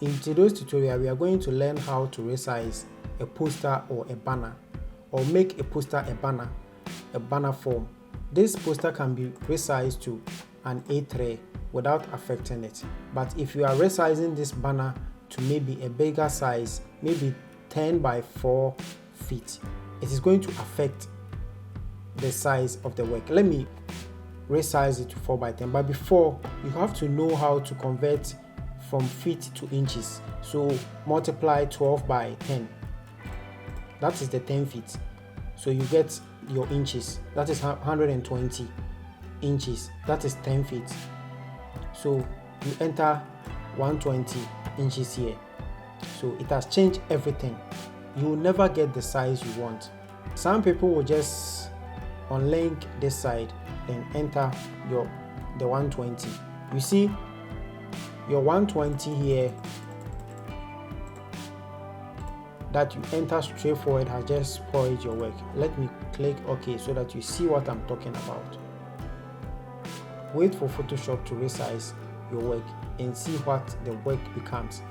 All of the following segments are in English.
In today's tutorial, we are going to learn how to resize a poster or a banner, or make a poster a banner form. This poster can be resized to an A3 without affecting it. But if you are resizing this banner to maybe a bigger size, maybe 10 by 4 feet, it is going to affect the size of the work. Let me resize it to 4 by 10. But before, you have to know how to convert from feet to inches. So multiply 12 by 10. That is the 10 feet. So you get your inches. That is 120 inches. That is 10 feet. So you enter 120 inches here. So it has changed everything. You will never get the size you want. Some people will just unlink this side and enter the 120. You see, your 120 here that you enter straight forward has just spoiled your work. Let me click OK so that you see what I'm talking about. Wait for Photoshop to resize your work and see what the work becomes.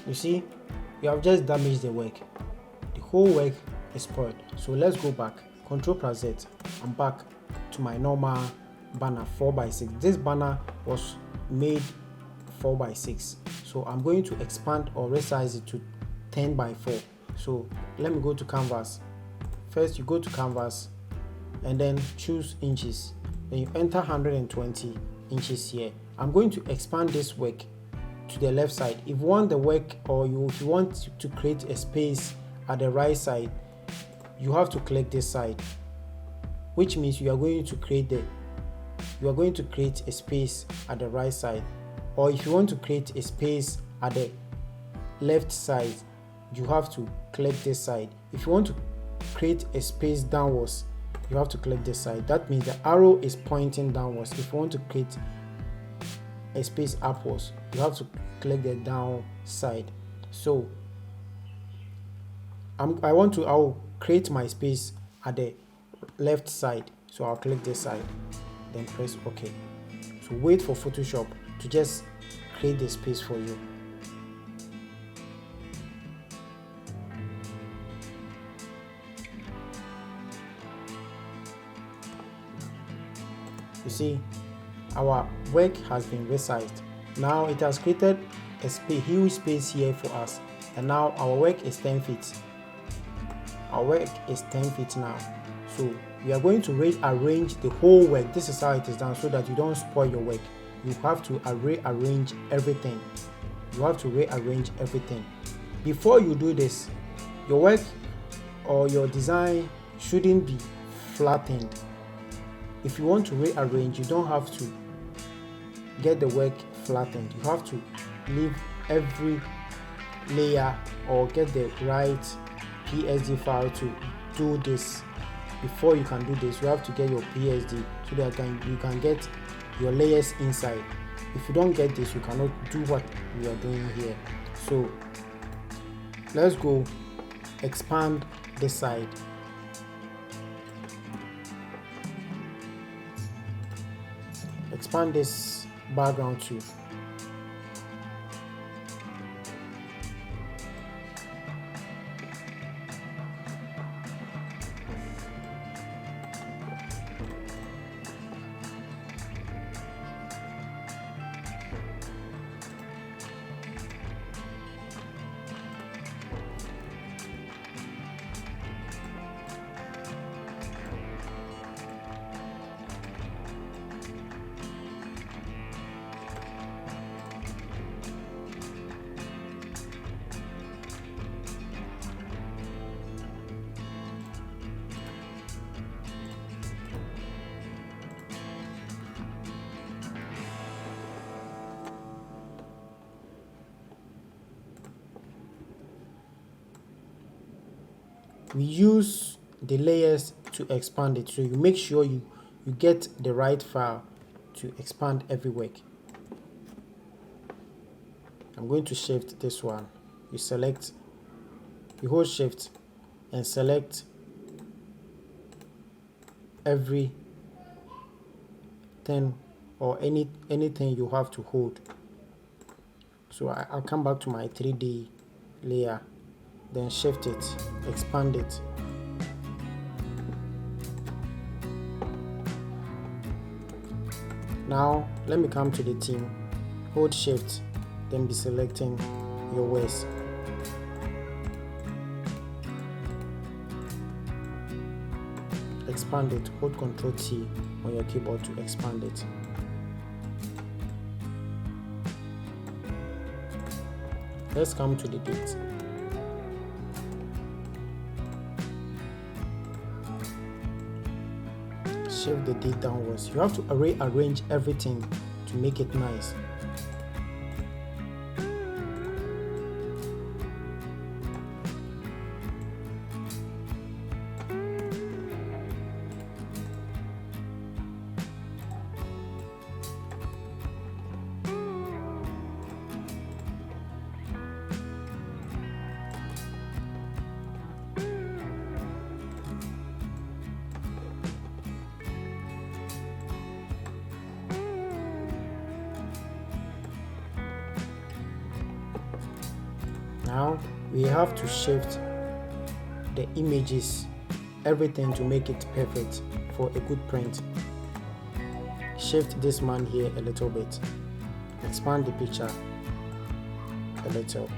You see, you have just damaged the work. The whole work is spoiled. So let's go back. Ctrl+Z. I'm back to my normal banner 4 by 6. This banner was made 4 by 6. So I'm going to expand or resize it to 10 by 4. So let me go to canvas. First you go to canvas and then choose inches. Then you enter 120 inches here. I'm going to expand this work to the left side. If you want the work, or if you want to create a space at the right side, you have to click this side, which means you are going to create a space at the right side. Or if you want to create a space at the left side, you have to click this side. If you want to create a space downwards, you have to click this side. That means the arrow is pointing downwards. If you want to create a space upwards, you have to click the down side. So I'll create my space at the left side, so I'll click this side, then press OK. So wait for Photoshop to just create the space for you. You see, our work has been resized. Now it has created a huge space here for us, and now our work is 10 feet. Our work is 10 feet now. So we are going to rearrange the whole work. This is how it is done, so that you don't spoil your work. You have to rearrange everything. You have to rearrange everything. Before you do this, your work or your design shouldn't be flattened. If you want to rearrange, you don't have to get the work flattened. You have to leave every layer or get the right PSD file to do this. Before you can do this, you have to get your PSD so that you can get your layers inside. If you don't get this, you cannot do what we are doing here. So let's go expand this side. Expand this background too. We use the layers to expand it, so you make sure you get the right file to expand every work. I'm going to shift this one. You hold shift and select every thing or anything you have to hold. So I'll come back to my 3D layer, then shift it, expand it. Now let me come to the theme, hold shift, then be selecting your words. Expand it, hold Ctrl T on your keyboard to expand it. Let's come to the date. Shift the date downwards. You have to rearrange everything to make it nice. Now we have to shift the images, everything to make it perfect for a good print. Shift this man here a little bit, expand the picture a little.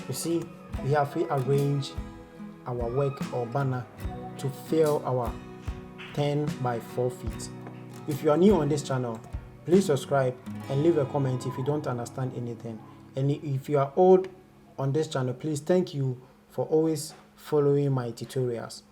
You see, we have rearranged our work or banner to fill our 10 by 4 feet. If you are new on this channel, please subscribe and leave a comment if you don't understand anything. And if you are old on this channel, please thank you for always following my tutorials.